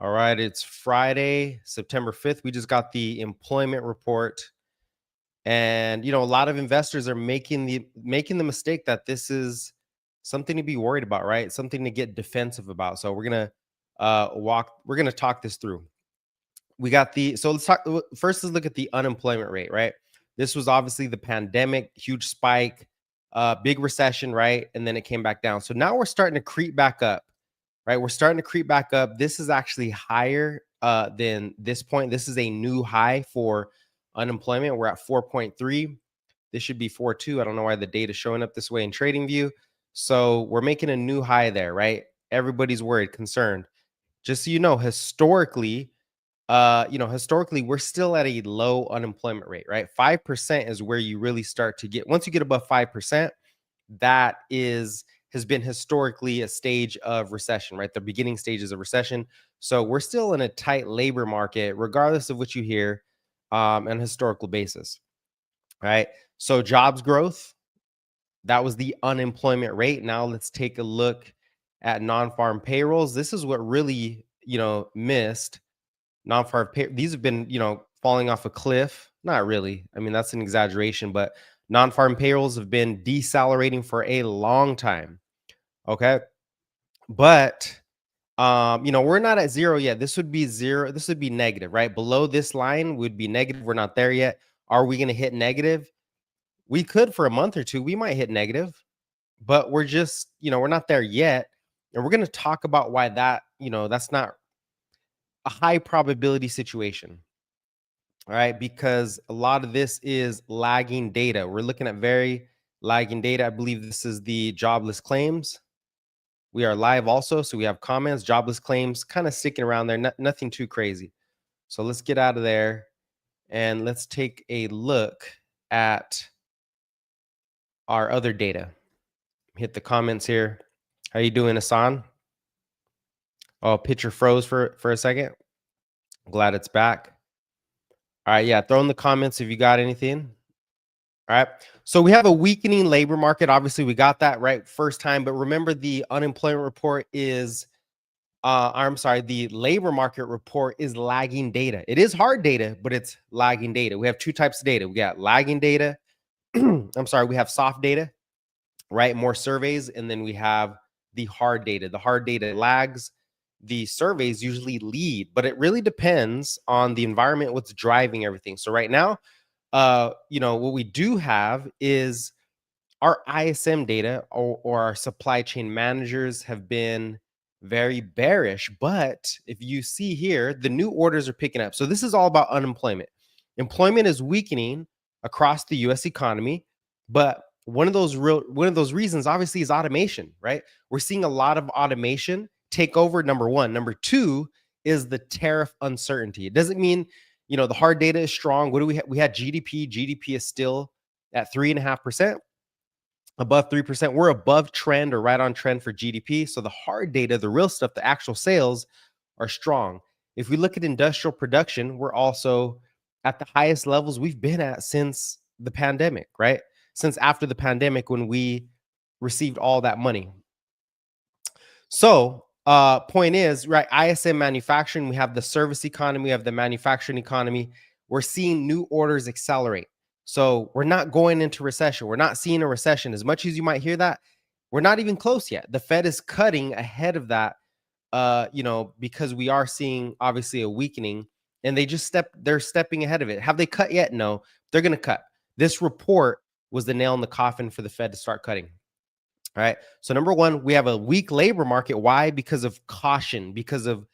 All right, it's Friday, September 5th. We just got the employment report. And a lot of investors are making the mistake that this is something to be worried about, right? Something to get defensive about. So we're gonna talk this through. We got the so let's talk first. Let's look at the unemployment rate, right? This was obviously the pandemic, huge spike, big recession, right? And then it came back down. So now we're starting to creep back up, right? We're starting to creep back up. This is actually higher than this point. This is a new high for unemployment. We're at 4.3. This should be 4.2. I don't know why the data is showing up this way in TradingView. So we're making a new high there, right? Everybody's worried, concerned. Just so you know, historically, we're still at a low unemployment rate, right? 5% is where you really start to get, once you get above 5%, that has been historically a stage of recession, right? The beginning stages of recession. So we're still in a tight labor market, regardless of what you hear on a historical basis, right? So jobs growth, that was the unemployment rate. Now let's take a look at non-farm payrolls. This is what really, missed. Non-farm pay, these have been, falling off a cliff. Not really. I mean, that's an exaggeration, but non-farm payrolls have been decelerating for a long time. Okay. But we're not at zero yet. This would be zero. This would be negative, right? Below this line would be negative. We're not there yet. Are we going to hit negative? We could for a month or two. We might hit negative, but we're just, we're not there yet. And we're going to talk about why that's not a high probability situation. All right, because a lot of this is lagging data. We're looking at very lagging data. I believe this is the jobless claims. We are live also, so we have comments, jobless claims, kind of sticking around there, nothing too crazy. So let's get out of there and let's take a look at our other data. Hit the comments here. How you doing, Hassan? Oh, picture froze for a second. Glad it's back. All right, yeah, throw in the comments if you got anything. All right. So we have a weakening labor market. Obviously, we got that right first time. But remember, the unemployment report is, the labor market report is lagging data. It is hard data, but it's lagging data. We have two types of data. We got lagging data. We have soft data, right? More surveys. And then we have the hard data. The hard data lags. The surveys usually lead, but it really depends on the environment, what's driving everything. So right now, what we do have is our ISM data or our supply chain managers have been very bearish. But if you see here, the new orders are picking up. So this is all about unemployment. Employment is weakening across the US economy, but one of those reasons obviously is automation, right? We're seeing a lot of automation take over, number one. Number two is the tariff uncertainty. It doesn't mean, the hard data is strong. What do we have? We had GDP. GDP is still at 3.5%, above 3%. We're above trend or right on trend for GDP. So the hard data, the real stuff, the actual sales are strong. If we look at industrial production, we're also at the highest levels we've been at since the pandemic, right? Since after the pandemic when we received all that money. So point is, right, ISM manufacturing, we have the service economy, we have the manufacturing economy. We're seeing new orders accelerate. So we're not going into recession. We're not seeing a recession. As much as you might hear that, we're not even close yet. The Fed is cutting ahead of that, because we are seeing obviously a weakening, and they're stepping ahead of it. Have they cut yet? No, they're going to cut. This report was the nail in the coffin for the Fed to start cutting. All right. So number one, we have a weak labor market. Why? Because of caution, because of,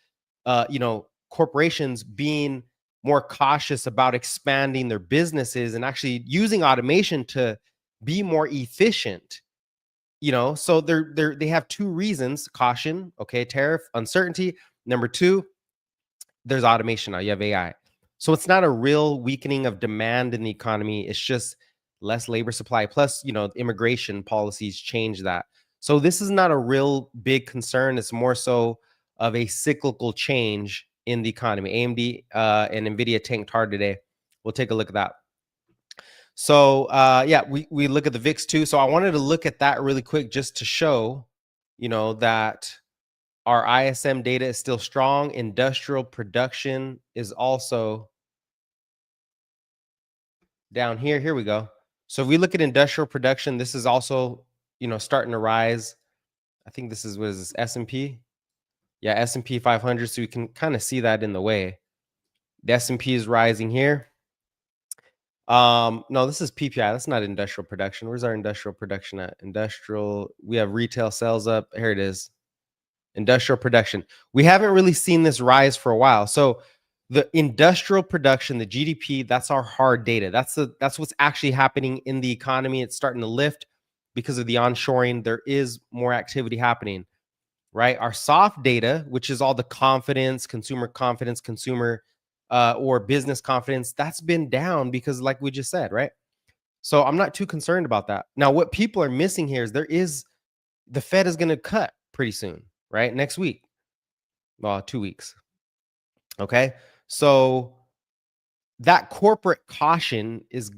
corporations being more cautious about expanding their businesses and actually using automation to be more efficient. So they have two reasons: caution, okay, tariff uncertainty. Number two, there's automation now. You have AI. So it's not a real weakening of demand in the economy. It's just less labor supply. Plus, immigration policies change that. So this is not a real big concern. It's more so of a cyclical change in the economy. AMD and NVIDIA tanked hard today. We'll take a look at that. So we look at the VIX too. So I wanted to look at that really quick just to show, that Our ISM data is still strong. Industrial production is also down here. Here we go. So if we look at industrial production, this is also, starting to rise. I think this is, what is this, S&P? Yeah, S&P 500. So we can kind of see that in the way. The S&P is rising here. No, this is PPI. That's not industrial production. Where's our industrial production at? We have retail sales up. Here it is. Industrial production. We haven't really seen this rise for a while. So the industrial production, the GDP, that's our hard data. That's what's actually happening in the economy. It's starting to lift because of the onshoring. There is more activity happening, right? Our soft data, which is all the confidence, consumer or business confidence, that's been down because, like we just said, right? So I'm not too concerned about that. Now, what people are missing here is the Fed is going to cut pretty soon, right? Next week. Well, 2 weeks. Okay. So that corporate caution is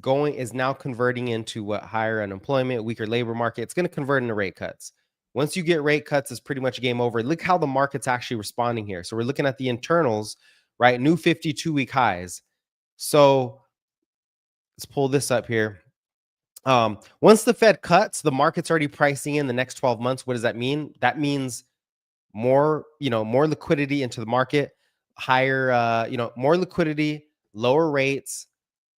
now converting into what? Higher unemployment, weaker labor market. It's going to convert into rate cuts. Once you get rate cuts, it's pretty much game over. Look how the market's actually responding here. So we're looking at the internals, right? New 52-week highs. So let's pull this up here. Once the Fed cuts, the market's already pricing in the next 12 months. What does that mean? That means more liquidity into the market, higher, more liquidity, lower rates.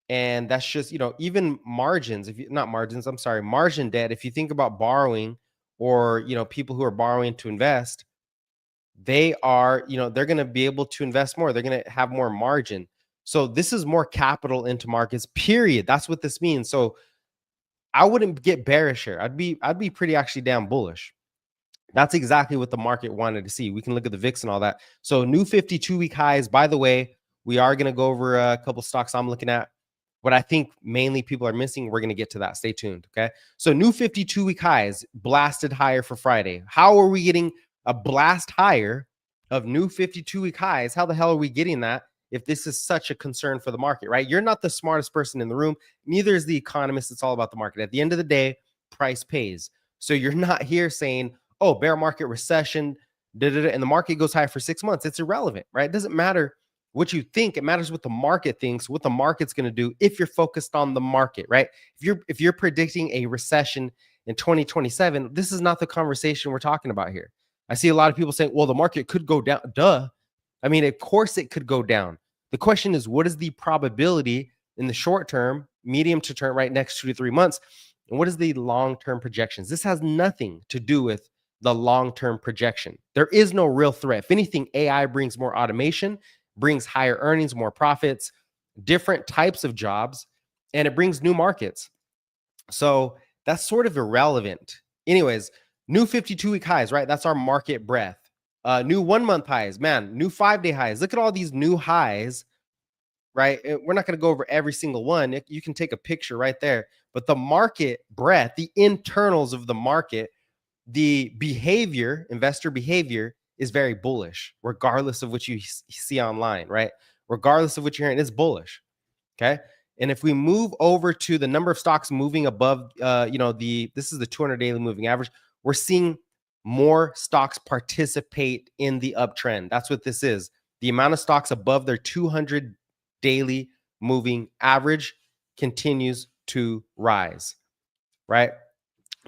And that's just, even margins, margin debt. If you think about borrowing or, people who are borrowing to invest, they are, they're going to be able to invest more. They're going to have more margin. So this is more capital into markets, period. That's what this means. So I wouldn't get bearish here. I'd be pretty actually damn bullish. That's exactly what the market wanted to see. We can look at the VIX and all that. So new 52-week highs. By the way, we are going to go over a couple stocks I'm looking at. What I think mainly people are missing, we're going to get to that. Stay tuned. Okay. So new 52-week highs blasted higher for Friday. How are we getting a blast higher of new 52-week highs? How the hell are we getting that if this is such a concern for the market, right? You're not the smartest person in the room. Neither is the economist. It's all about the market. At the end of the day, price pays. So you're not here saying, oh, bear market recession, and the market goes high for 6 months. It's irrelevant, right? It doesn't matter what you think. It matters what the market thinks, what the market's going to do if you're focused on the market, right? If you're predicting a recession in 2027, this is not the conversation we're talking about here. I see a lot of people saying, well, the market could go down. Duh. I mean, of course it could go down. The question is, what is the probability in the short term, medium to term, right, next 2 to 3 months? And what is the long-term projections? This has nothing to do with the long-term projection. There is no real threat. If anything, AI brings more automation, brings higher earnings, more profits, different types of jobs, and it brings new markets. So that's sort of irrelevant. Anyways, new 52-week highs, right? That's our market breadth. New 1 month highs, man, new 5-day highs. Look at all these new highs, right? We're not going to go over every single one. You can take a picture right there. But the market breadth, the internals of the market, the behavior, investor behavior is very bullish, regardless of what you see online, right? Regardless of what you're hearing, it's bullish. Okay. And if we move over to the number of stocks moving above, this is the 200 daily moving average, we're seeing more stocks participate in the uptrend. That's what this is. The amount of stocks above their 200 daily moving average continues to rise, right?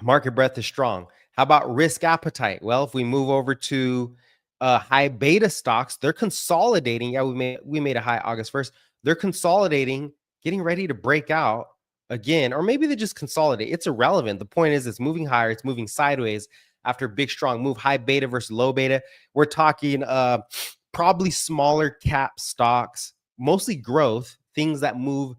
Market breadth is strong. How about risk appetite? Well, if we move over to high beta stocks, they're consolidating. Yeah, we made a high August 1st. They're consolidating, getting ready to break out again, or maybe they just consolidate. It's irrelevant. The point is, it's moving higher. It's moving sideways after a big, strong move. High beta versus low beta. We're talking probably smaller cap stocks, mostly growth, things that move,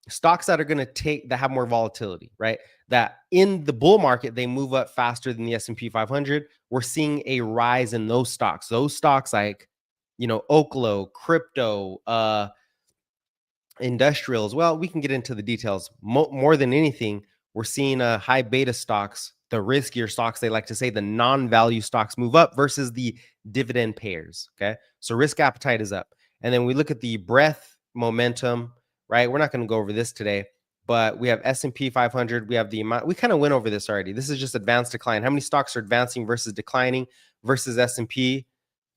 stocks that are going to that have more volatility, right? That in the bull market, they move up faster than the S&P 500. We're seeing a rise in those stocks. Those stocks like, Oklo, crypto, industrials. Well, we can get into the details. More than anything, we're seeing high beta stocks, the riskier stocks, they like to say, the non-value stocks move up versus the dividend payers. Okay. So risk appetite is up. And then we look at the breadth momentum, right? We're not going to go over this today, but we have S&P 500. We have the amount. We kind of went over this already. This is just advanced decline. How many stocks are advancing versus declining? versus S&P.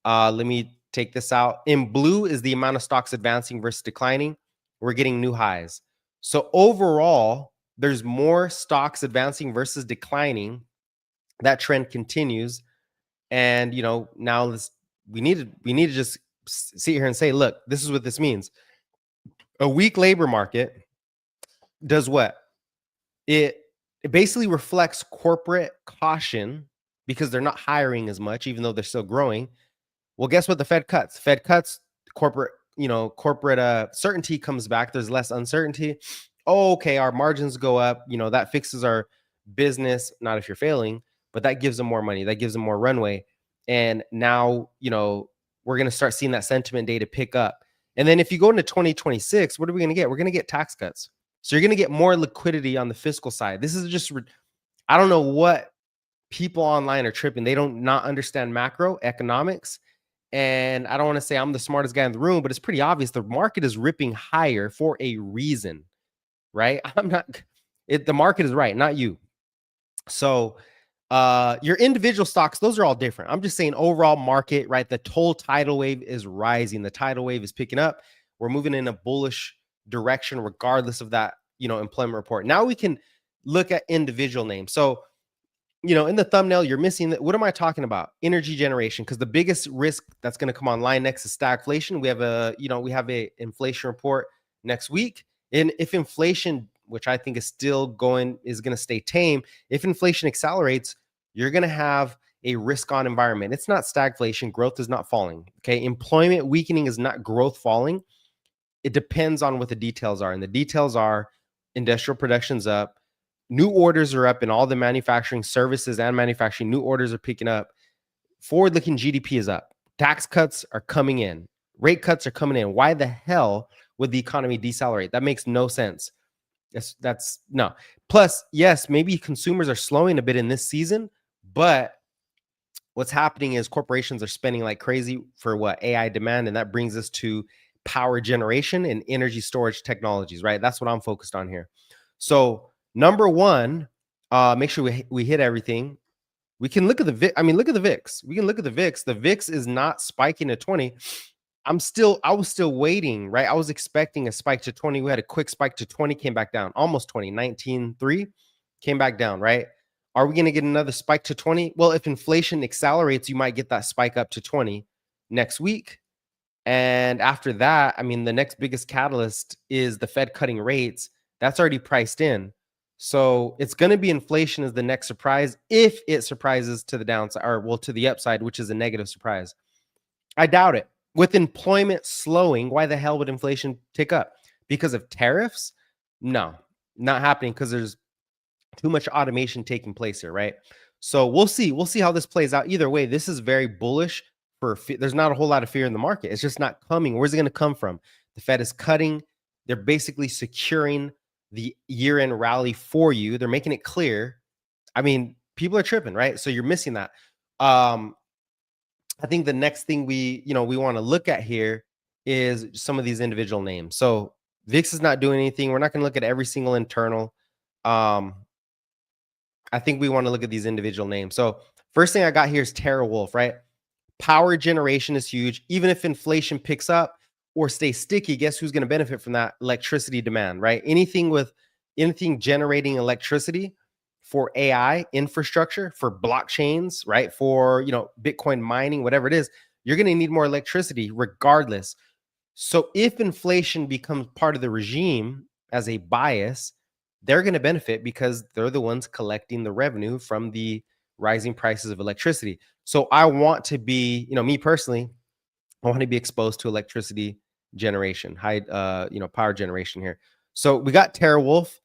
Let me take this out. In blue is the amount of stocks advancing versus declining. We're getting new highs. So overall, there's more stocks advancing versus declining. That trend continues. And now we need to just sit here and say, look, this is what this means. A weak labor market does what? It basically reflects corporate caution because they're not hiring as much, even though they're still growing. Well, guess what? The Fed cuts. Corporate, certainty comes back. There's less uncertainty. Oh, okay, our margins go up. That fixes our business. Not if you're failing, but that gives them more money. That gives them more runway. And now, we're going to start seeing that sentiment data pick up. And then if you go into 2026, what are we going to get? We're going to get tax cuts. So you're going to get more liquidity on the fiscal side. This is just, I don't know what people online are tripping. They don't not understand macroeconomics. And I don't want to say I'm the smartest guy in the room, but it's pretty obvious the market is ripping higher for a reason, right? The market is right, not you. So your individual stocks, those are all different. I'm just saying overall market, right? The total tidal wave is rising. The tidal wave is picking up. We're moving in a bullish direction regardless of that, employment report. Now we can look at individual names. So, in the thumbnail, you're missing that. What am I talking about? Energy generation, because the biggest risk that's going to come online next is stagflation. We have a inflation report next week. And if inflation, which I think is going to stay tame, if inflation accelerates, you're going to have a risk on environment. It's not stagflation. Growth is not falling. Okay. Employment weakening is not growth falling. It depends on what the details are. And the details are industrial production's up. New orders are up in all the manufacturing services and manufacturing. New orders are picking up. Forward-looking GDP is up. Tax cuts are coming in. Rate cuts are coming in. Why the hell would the economy decelerate? That makes no sense. That's no. Plus, yes, maybe consumers are slowing a bit in this season, but what's happening is corporations are spending like crazy for what? AI demand, and that brings us to power generation and energy storage technologies, right? That's what I'm focused on here. So number one, make sure we hit everything. We can look at the VIX. Look at the VIX. We can look at the VIX. The VIX is not spiking to 20. I was still waiting, right? I was expecting a spike to 20. We had a quick spike to 20, came back down, almost 20, 19.3, came back down, right? Are we going to get another spike to 20? Well, if inflation accelerates, you might get that spike up to 20 next week. And after that, the next biggest catalyst is the Fed cutting rates. That's already priced in. So it's going to be inflation as the next surprise if it surprises to the downside or to the upside, which is a negative surprise. I doubt it. With employment slowing, why the hell would inflation tick up? Because of tariffs? No, not happening because there's too much automation taking place here, right? So we'll see. We'll see how this plays out. Either way, this is very bullish. There's not a whole lot of fear in the market. It's just not coming. Where's it going to come from? The Fed is cutting. They're basically securing the year-end rally for you. They're making it clear. People are tripping, right? So you're missing that. I think the next thing we want to look at here is some of these individual names. So VIX is not doing anything. We're not going to look at every single internal. I think we want to look at these individual names. So first thing I got here is Terra Wolf, right? Power generation is huge. Even if inflation picks up or stays sticky, guess who's going to benefit from that? Electricity demand, right? Anything generating electricity for AI infrastructure, for blockchains, right? For, Bitcoin mining, whatever it is, you're going to need more electricity regardless. So if inflation becomes part of the regime as a bias, they're going to benefit because they're the ones collecting the revenue from the rising prices of electricity. So I want to be, me personally, I want to be exposed to electricity generation, high, power generation here. So we got Terra Wolf.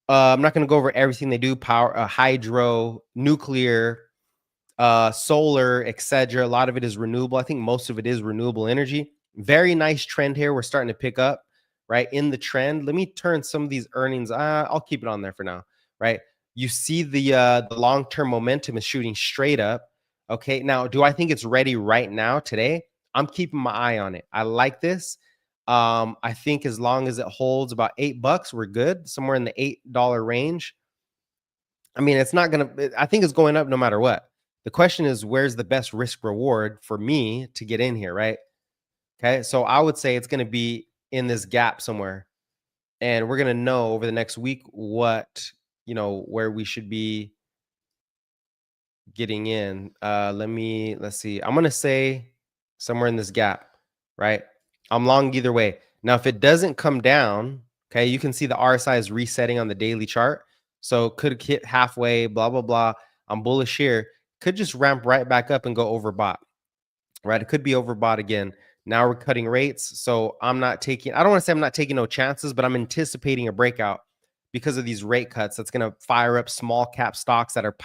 I'm not going to go over everything they do. Power, hydro, nuclear, solar, etc. A lot of it is renewable. I think most of it is renewable energy. Very nice trend here. We're starting to pick up, right, in the trend. Let me turn some of these earnings. I'll keep it on there for now, right? You see the long-term momentum is shooting straight up. Okay, now, do I think it's ready right now today? I'm keeping my eye on it. I like this. I think as long as it holds about $8, we're good. Somewhere in the $8 range. It's not going to, I think it's going up no matter what. The question is, where's the best risk reward for me to get in here, right? Okay, so I would say it's going to be in this gap somewhere, and we're going to know over the next week what, where we should be getting in. Let's see. I'm going to say somewhere in this gap, right? I'm long either way. Now, if it doesn't come down, okay, you can see the RSI is resetting on the daily chart. So could hit halfway, blah, blah, blah. I'm bullish here. Could just ramp right back up and go overbought, right? It could be overbought again. Now we're cutting rates. So I don't want to say I'm not taking no chances, but I'm anticipating a breakout because of these rate cuts. That's going to fire up small cap stocks that are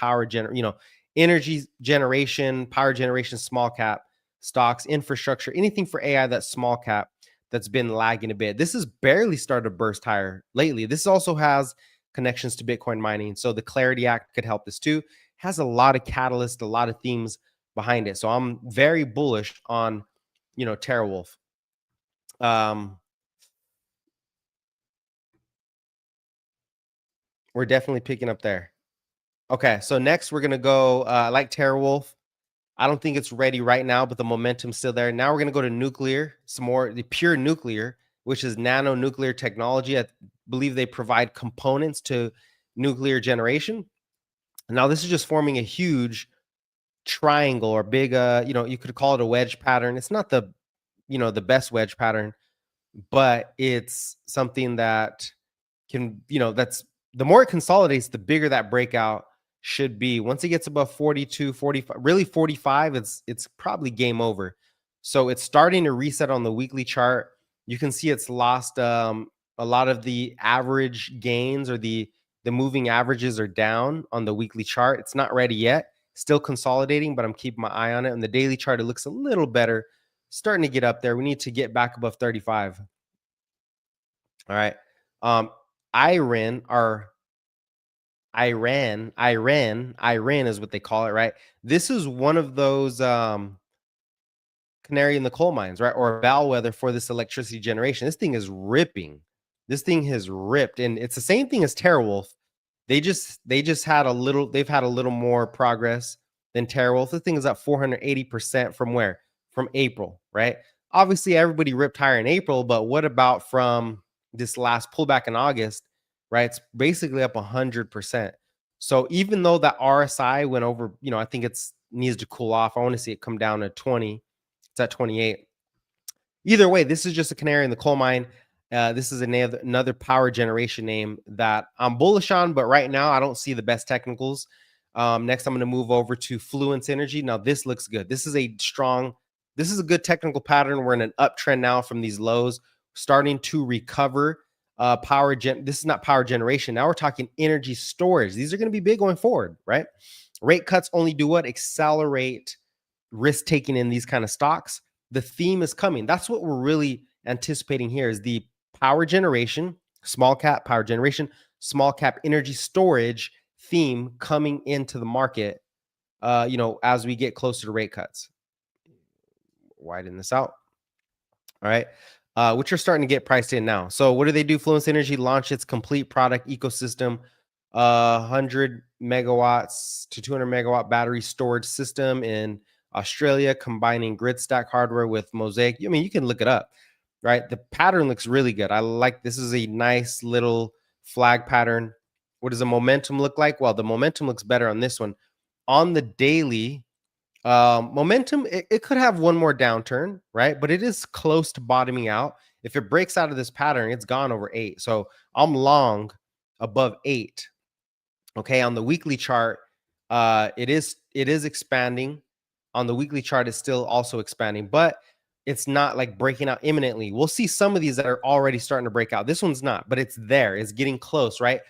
energy generation, power generation, small cap stocks, infrastructure, anything for AI that's small cap that's been lagging a bit. This has barely started to burst higher lately. This also has connections to Bitcoin mining. So the Clarity Act could help this too. Has a lot of catalysts, a lot of themes behind it. So I'm very bullish on, Terra Wolf. We're definitely picking up there. Okay, so next we're gonna go. I like Terra Wolf. I don't think it's ready right now, but the momentum's still there. Now we're gonna go to nuclear, some more the pure nuclear, which is nano nuclear technology. I believe they provide components to nuclear generation. Now this is just forming a huge triangle or big, you could call it a wedge pattern. It's not the best wedge pattern, but it's something that that's the more it consolidates, the bigger that breakout should be. Once it gets above 42, 45, really 45, it's probably game over. So it's starting to reset on the weekly chart. You can see it's lost a lot of the average gains, or the moving averages are down on the weekly chart. It's not ready yet. Still consolidating, but I'm keeping my eye on it. On the daily chart, it looks a little better. Starting to get up there. We need to get back above 35. All right. Iran or Iran is what they call it, right? This is one of those canary in the coal mines, right? Or a bellwether for this electricity generation. This thing is ripping. This thing has ripped, and it's the same thing as Terra Wolf. They've had a little more progress than Terra Wolf. This thing is up 480% from where? From April, right? Obviously, everybody ripped higher in April, but what about from this last pullback in August, right? It's basically up 100%. So even though that RSI went over, I think it's needs to cool off. I want to see it come down to 20. It's at 28. Either way, this is just a canary in the coal mine. This is another power generation name that I'm bullish on, but right now I don't see the best technicals. Next, I'm going to move over to Enphase Energy. Now, this looks good. This is a good technical pattern. We're in an uptrend now from these lows, starting to recover. This is not power generation. Now we're talking energy storage. These are going to be big going forward, right? Rate cuts only do what? Accelerate risk taking in these kind of stocks. The theme is coming. That's what we're really anticipating here, is the power generation, small cap power generation, small cap energy storage theme coming into the market, as we get closer to rate cuts. Widen this out. All right. Which are starting to get priced in now. So what do they do? Fluence Energy launched its complete product ecosystem, 100 megawatts to 200 megawatt battery storage system in Australia, combining grid stack hardware with Mosaic. I mean, you can look it up, right? The pattern looks really good. I like, this is a nice little flag pattern. What does the momentum look like? Well, the momentum looks better on this one. On the daily, momentum, it could have one more downturn, right? But it is close to bottoming out. If it breaks out of this pattern, it's gone over 8. So I'm long above 8. Okay, on the weekly chart, it is expanding. On the weekly chart, it's still also expanding, but it's not like breaking out imminently. We'll see some of these that are already starting to break out. This one's not, but it's there. It's getting close, right?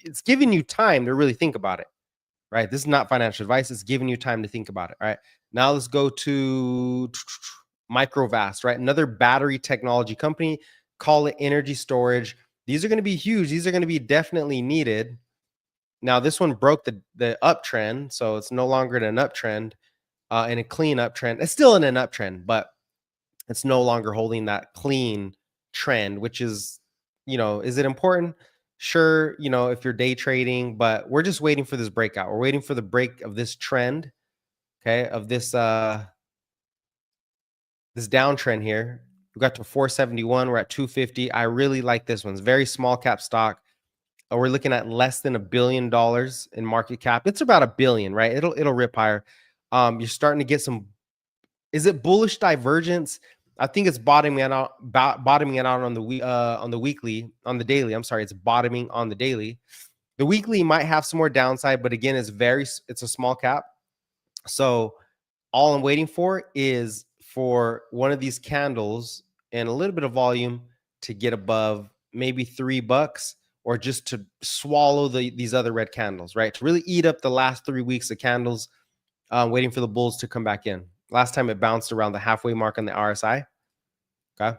It's giving you time to really think about it, right? This is not financial advice. It's giving you time to think about it, right? Now let's go to Microvast, right? Another battery technology company. Call it energy storage. These are going to be huge. These are going to be definitely needed. Now, this one broke the uptrend, so it's no longer in an uptrend, in a clean uptrend. It's still in an uptrend, but it's no longer holding that clean trend, which is, is it important? Sure, you know, if you're day trading, but we're just waiting for this breakout. We're waiting for the break of this trend, okay, of this downtrend here. We got to 471. We're at 250. I really like this one. It's very small cap stock. We're looking at less than $1 billion in market cap. It's about $1 billion, right? It'll rip higher. You're starting to get some. Is it bullish divergence? I think it's bottoming out on the weekly, on the daily. I'm sorry, it's bottoming on the daily. The weekly might have some more downside, but again, it's a small cap. So all I'm waiting for is for one of these candles and a little bit of volume to get above maybe $3 or just to swallow these other red candles, right? To really eat up the last 3 weeks of candles, waiting for the bulls to come back in. Last time it bounced around the halfway mark on the RSI. Okay.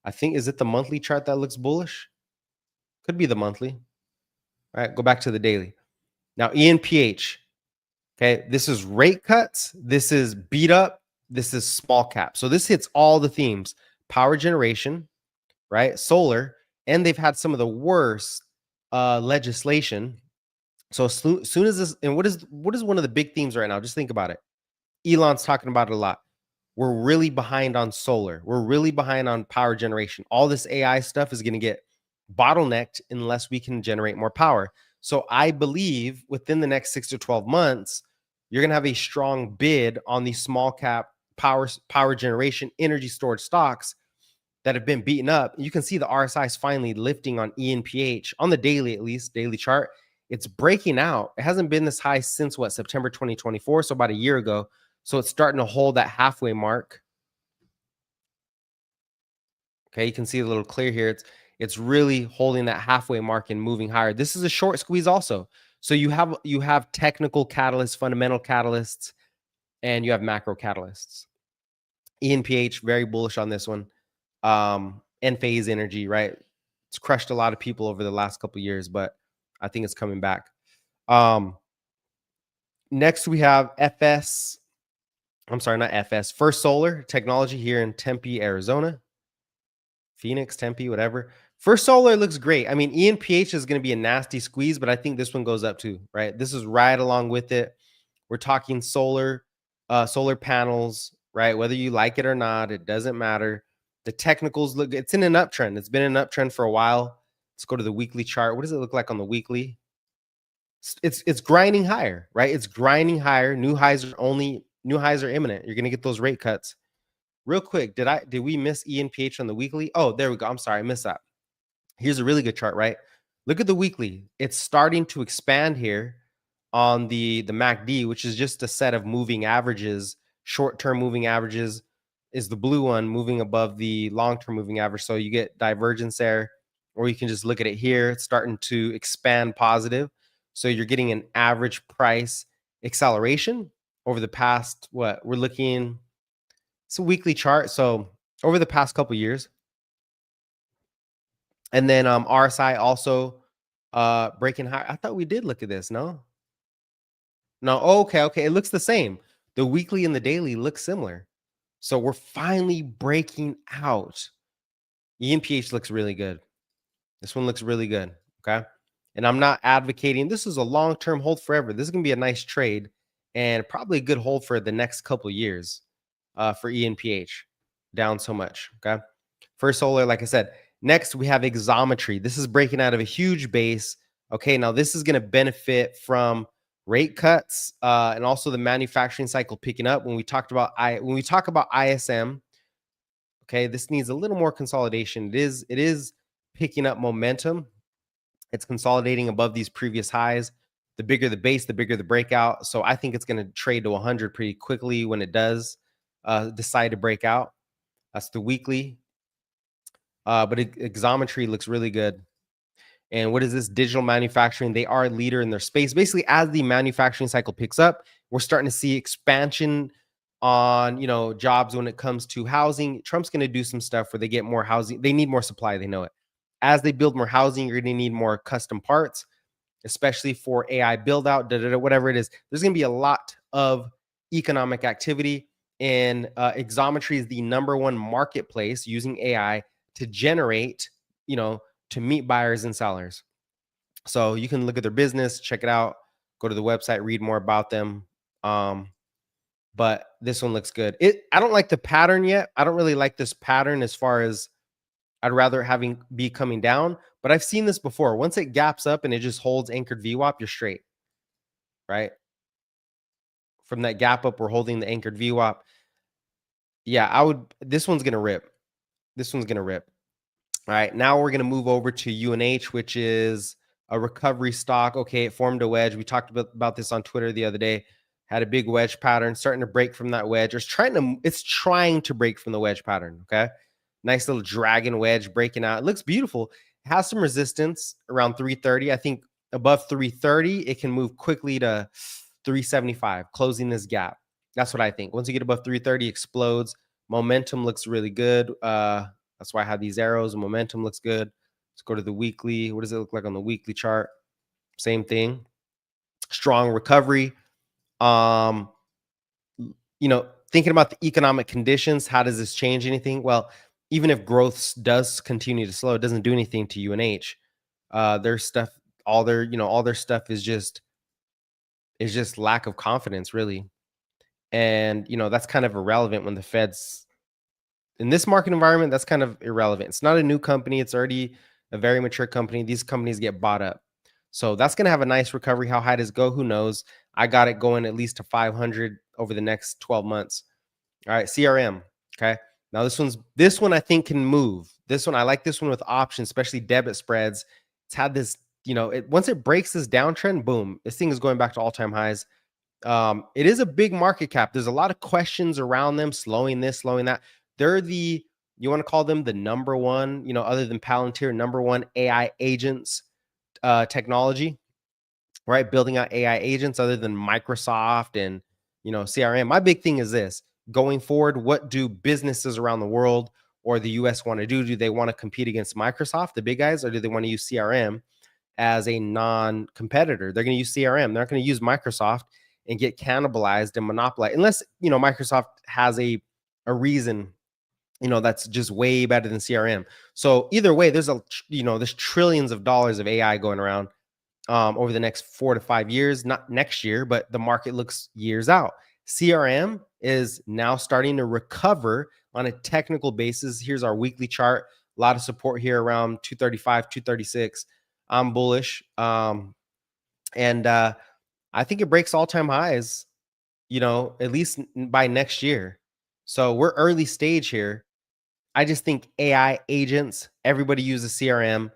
I think, is it the monthly chart that looks bullish? Could be the monthly. All right. Go back to the daily. Now, ENPH. Okay. This is rate cuts. This is beat up. This is small cap. So this hits all the themes: power generation, right? Solar. And they've had some of the worst legislation. So as soon as this, and what is one of the big themes right now? Just think about it. Elon's talking about it a lot. We're really behind on solar. We're really behind on power generation. All this AI stuff is going to get bottlenecked unless we can generate more power. So I believe within the next 6 to 12 months, you're going to have a strong bid on these small cap power generation energy storage stocks that have been beaten up. You can see the RSI is finally lifting on ENPH on the daily, at least daily chart. It's breaking out. It hasn't been this high since what, September 2024, so about a year ago. So it's starting to hold that halfway mark. Okay, you can see a little clear here. It's really holding that halfway mark and moving higher. This is a short squeeze also. So you have technical catalysts, fundamental catalysts, and you have macro catalysts. ENPH, very bullish on this one. Enphase Energy, right? It's crushed a lot of people over the last couple of years, but I think it's coming back. Next we have FS. I'm sorry, not FS. First Solar Technology here in Tempe, Arizona. Phoenix, Tempe, whatever. First Solar looks great. I mean, ENPH is going to be a nasty squeeze, but I think this one goes up too, right? This is right along with it. We're talking solar panels, right? Whether you like it or not, it doesn't matter. The technicals look, it's in an uptrend. It's been an uptrend for a while. Let's go to the weekly chart. What does it look like on the weekly? It's grinding higher, right? It's grinding higher. New highs are imminent. You're going to get those rate cuts. Real quick, did we miss ENPH on the weekly? Oh, there we go. I'm sorry, I missed that. Here's a really good chart, right? Look at the weekly. It's starting to expand here on the MACD, which is just a set of moving averages. Short-term moving averages is the blue one, moving above the long-term moving average. So you get divergence there, or you can just look at it here. It's starting to expand positive. So you're getting an average price acceleration over the past, what we're looking, it's a weekly chart. So over the past couple of years. And then RSI also breaking high. I thought we did look at this. No. Okay. It looks the same. The weekly and the daily look similar. So we're finally breaking out. ENPH looks really good. This one looks really good. Okay. And I'm not advocating, this is a long-term hold forever. This is going to be a nice trade and probably a good hold for the next couple years for ENPH. Down so much. Okay. First Solar, like I said. Next, we have Xometry. This is breaking out of a huge base. Okay, now this is going to benefit from rate cuts and also the manufacturing cycle picking up. When we talk about ISM, okay, this needs a little more consolidation. It is picking up momentum. It's consolidating above these previous highs. The bigger the base, the bigger the breakout. So I think it's going to trade to 100 pretty quickly when it does decide to break out. That's the weekly. But Xometry looks really good. And what is this? Digital manufacturing. They are a leader in their space. Basically, as the manufacturing cycle picks up, we're starting to see expansion on, jobs when it comes to housing. Trump's going to do some stuff where they get more housing. They need more supply. They know it. As they build more housing, you're going to need more custom parts, especially for AI build out, whatever it is. There's going to be a lot of economic activity. And Xometry is the #1 marketplace using AI to generate, to meet buyers and sellers. So you can look at their business, check it out, go to the website, read more about them. But this one looks good. I don't like the pattern yet. I don't really like this pattern as far as I'd rather having be coming down, but I've seen this before. Once it gaps up and it just holds anchored VWAP, you're straight, right? From that gap up, we're holding the anchored VWAP. Yeah, this one's going to rip. This one's going to rip. All right, now we're going to move over to UNH, which is a recovery stock. Okay, it formed a wedge. We talked about this on Twitter the other day. Had a big wedge pattern, starting to break from that wedge. It's trying to break from the wedge pattern. Okay, nice little dragon wedge breaking out. It looks beautiful. It has some resistance around 330. I think above 330, it can move quickly to 375, closing this gap. That's what I think. Once you get above 330, explodes. Momentum looks really good. That's why I have these arrows. Momentum looks good. Let's go to the weekly. What does it look like on the weekly chart? Same thing. Strong recovery. Thinking about the economic conditions, how does this change anything? Well, even if growth does continue to slow, it doesn't do anything to UNH. Their stuff, all their stuff is just lack of confidence, really. And that's kind of irrelevant when the Fed's in this market environment. That's kind of irrelevant. It's not a new company. It's already a very mature company. These companies get bought up. So that's going to have a nice recovery. How high does it go? Who knows? I got it going at least to 500 over the next 12 months. All right, CRM. Okay. Now this one I think can move. This one, I like this one with options, especially debit spreads. It's had this, once it breaks this downtrend, boom, this thing is going back to all-time highs. It is a big market cap. There's a lot of questions around them, slowing this, slowing that. They're you want to call them the number one, other than Palantir, number one AI agents technology, right? Building out AI agents other than Microsoft and, CRM. My big thing is this: going forward, what do businesses around the world or the US want to do? Do they want to compete against Microsoft, the big guys, or do they want to use CRM as a non-competitor? They're going to use CRM. They're not going to use Microsoft and get cannibalized and monopolized, unless, Microsoft has a reason, that's just way better than CRM. So either way, there's there's trillions of dollars of AI going around over the next 4 to 5 years, not next year, but the market looks years out. CRM is now starting to recover on a technical basis. Here's our weekly chart. A lot of support here around 235, 236. I'm bullish. And I think it breaks all-time highs, at least by next year. So we're early stage here. I just think AI agents, everybody uses CRM,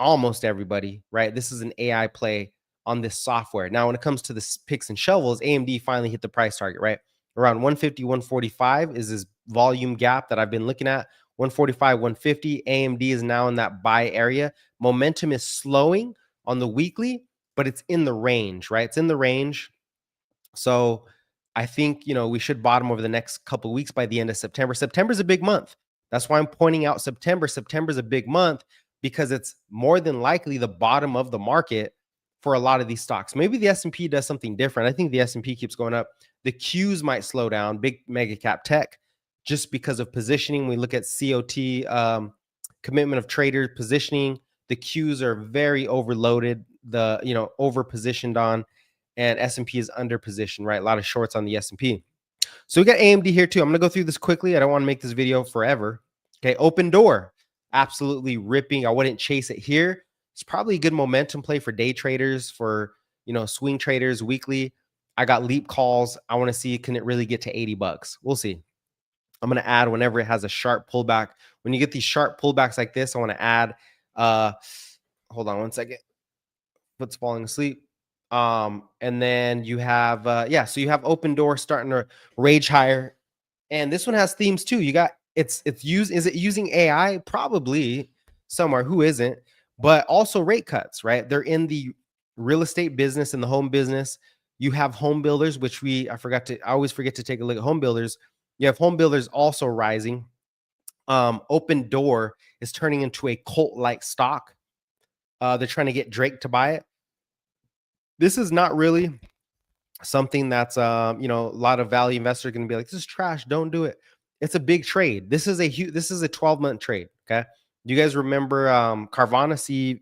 almost everybody, right? This is an AI play on this software. Now, when it comes to the picks and shovels, AMD finally hit the price target, right? Around 150, 145 is this volume gap that I've been looking at. 145, 150. AMD is now in that buy area. Momentum is slowing on the weekly, but it's in the range, right? It's in the range. So I think, we should bottom over the next couple of weeks by the end of September. September is a big month. That's why I'm pointing out September. September is a big month because it's more than likely the bottom of the market for a lot of these stocks. Maybe the S&P does something different. I think the S&P keeps going up. The Qs might slow down, big mega cap tech, just because of positioning. We look at COT, commitment of trader positioning. The Qs are very overloaded, over positioned on, and S&P is under positioned, right? A lot of shorts on the S&P. So we got AMD here too. I'm going to go through this quickly. I don't want to make this video forever. Okay, Opendoor, absolutely ripping. I wouldn't chase it here. It's probably a good momentum play for day traders, for swing traders weekly. I got leap calls. I want to see, can it really get to $80? We'll see. I'm going to add whenever it has a sharp pullback. When you get these sharp pullbacks like this, I want to add. Hold on one second. Foot's falling asleep. And then you have, so you have Opendoor starting to rage higher. And this one has themes too. You got, is it using AI? Probably somewhere. Who isn't? But also rate cuts, right? They're in the real estate business and the home business. You have home builders, which I always forget to take a look at home builders. You have home builders also rising. Opendoor is turning into a cult-like stock. They're trying to get Drake to buy it. This is not really something that's, a lot of value investors are going to be like, this is trash. Don't do it. It's a big trade. This is a 12-month trade. Okay. Do you guys remember Carvana,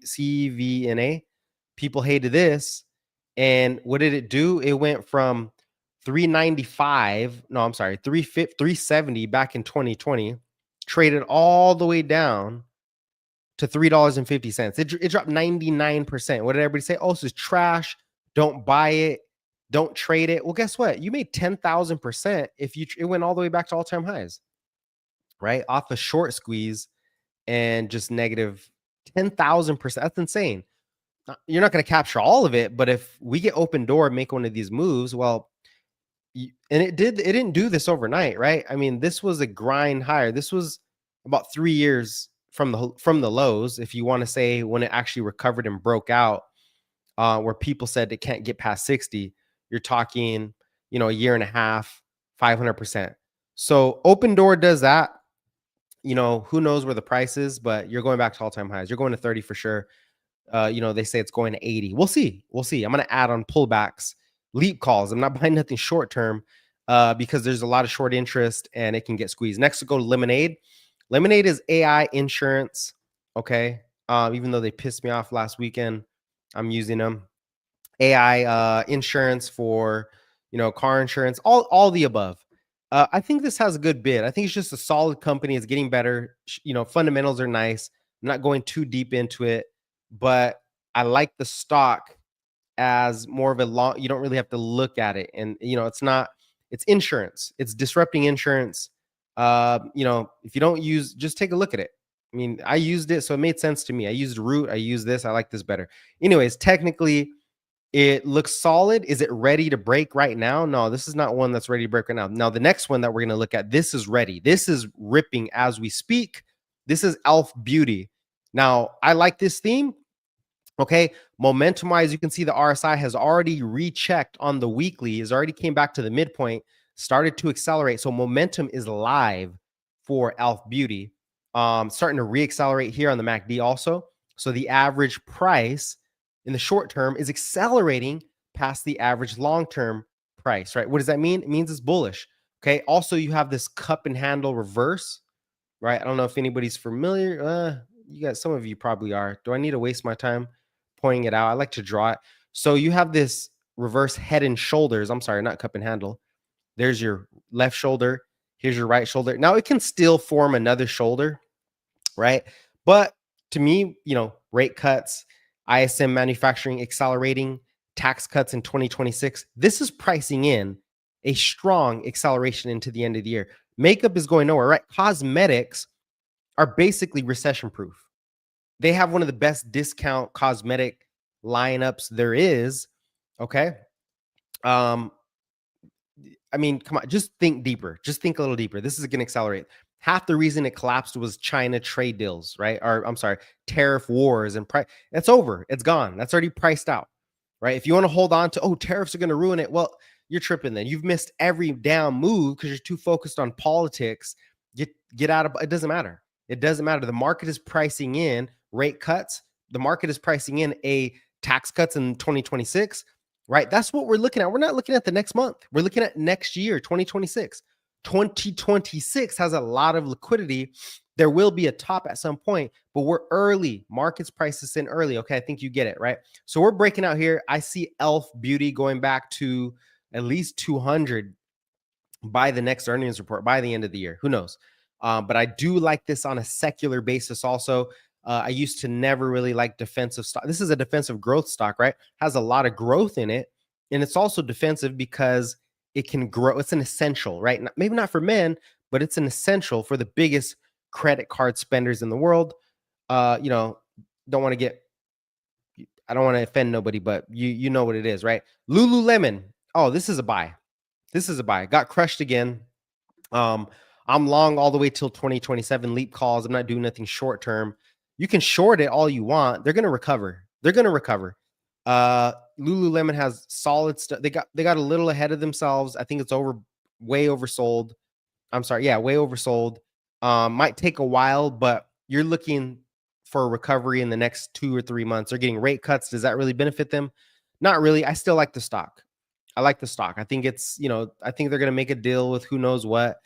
CVNA? People hated this. And what did it do? It went from 395, no, I'm sorry, 370 back in 2020, traded all the way down to $3.50. It dropped 99%. What did everybody say? Oh, this is trash. Don't buy it. Don't trade it. Well, guess what? You made 10,000% if it went all the way back to all-time highs, right? Off a short squeeze and just negative 10,000%. That's insane. You're not going to capture all of it, but if we get Opendoor make one of these moves, well, and it didn't do this overnight, right? I mean, this was a grind higher. This was about 3 years from the lows, if you want to say when it actually recovered and broke out, where people said it can't get past 60. You're talking, a year and a half, 500%. So Opendoor does that. Who knows where the price is, but you're going back to all-time highs. You're going to 30 for sure. They say it's going to 80. We'll see. I'm going to add on pullbacks, leap calls. I'm not buying nothing short term because there's a lot of short interest and it can get squeezed. Next, we'll go to Lemonade. Lemonade is AI insurance. Okay. Even though they pissed me off last weekend, I'm using them. AI insurance for, car insurance, all the above. I think this has a good bid. I think it's just a solid company. It's getting better. Fundamentals are nice. I'm not going too deep into it, but I like the stock as more of a long, you don't really have to look at it. And, it's insurance. It's disrupting insurance. If you don't just take a look at it. I mean, I used it, so it made sense to me. I used Root. I use this. I like this better. Anyways, technically, it looks solid. Is it ready to break right now? No, this is not one that's ready to break right now. Now, the next one that we're going to look at, this is ready. This is ripping as we speak. This is Elf Beauty. Now, I like this theme. Okay, momentum-wise, you can see the RSI has already rechecked on the weekly, has already came back to the midpoint, started to accelerate. So momentum is live for Elf Beauty. Starting to reaccelerate here on the MACD also. So the average price in the short term is accelerating past the average long-term price, right? What does that mean? It means it's bullish. Okay, also you have this cup and handle reverse, right? I don't know if anybody's familiar. You guys, some of you probably are. Do I need to waste my time pointing it out? I like to draw it. So you have this reverse head and shoulders. I'm sorry, not cup and handle. There's your left shoulder. Here's your right shoulder. Now it can still form another shoulder, right? But to me, rate cuts, ISM manufacturing accelerating, tax cuts in 2026. This is pricing in a strong acceleration into the end of the year. Makeup is going nowhere, right? Cosmetics are basically recession proof. They have one of the best discount cosmetic lineups there is. Okay. I mean, come on, just think deeper. Just think a little deeper. This is going to accelerate. Half the reason it collapsed was China trade deals, right? Or I'm sorry, tariff wars and price. It's over. It's gone. That's already priced out, right? If you want to hold on to, tariffs are going to ruin it. Well, you're tripping then. You've missed every down move because you're too focused on politics. Get out of it. Doesn't matter. It doesn't matter. The market is pricing in rate cuts. The market is pricing in a tax cuts in 2026, right? That's what we're looking at. We're not looking at the next month. We're looking at next year, 2026. 2026 has a lot of liquidity. There will be a top at some point, but we're early. Markets prices in early. Okay, I think you get it, right? So we're breaking out here. I see Elf Beauty going back to at least 200 by the next earnings report, by the end of the year. Who knows? But I do like this on a secular basis also. I used to never really like defensive stock. This is a defensive growth stock, right? Has a lot of growth in it. And it's also defensive because it can grow. It's an essential, right? Maybe not for men, but it's an essential for the biggest credit card spenders in the world. Don't want to get, I don't want to offend nobody, but you know what it is, right? Lululemon. Oh, this is a buy. This is a buy. Got crushed again. I'm long all the way till 2027. Leap calls. I'm not doing nothing short term. You can short it all you want. They're going to recover. Lululemon has solid stuff. They got a little ahead of themselves. I think it's way oversold. I'm sorry. Yeah, way oversold. Might take a while, but you're looking for a recovery in the next 2 or 3 months. They're getting rate cuts. Does that really benefit them? Not really. I still like the stock. I like the stock. I think it's, I think they're going to make a deal with who knows what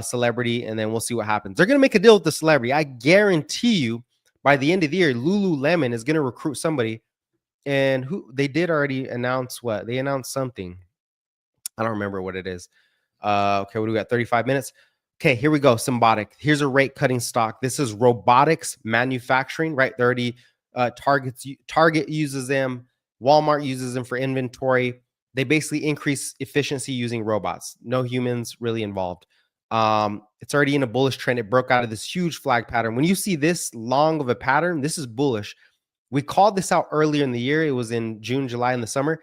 celebrity, and then we'll see what happens. They're going to make a deal with the celebrity. I guarantee you by the end of the year, Lululemon is going to recruit somebody And who they did already announce what? They announced something. I don't remember what it is. Okay, what do we got? 35 minutes. Okay, here we go. Symbolic. Here's a rate cutting stock. This is robotics manufacturing, right? They're already Target uses them, Walmart uses them for inventory. They basically increase efficiency using robots. No humans really involved. It's already in a bullish trend. It broke out of this huge flag pattern. When you see this long of a pattern, this is bullish. We called this out earlier in the year. It was in June, July, in the summer,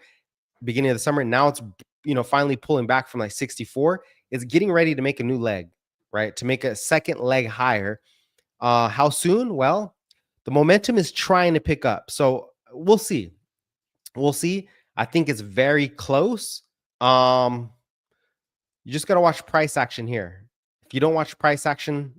beginning of the summer. Now it's finally pulling back from like 64. It's getting ready to make a new leg, right? To make a second leg higher. How soon? Well, the momentum is trying to pick up. So we'll see. We'll see. I think it's very close. You just got to watch price action here. If you don't watch price action,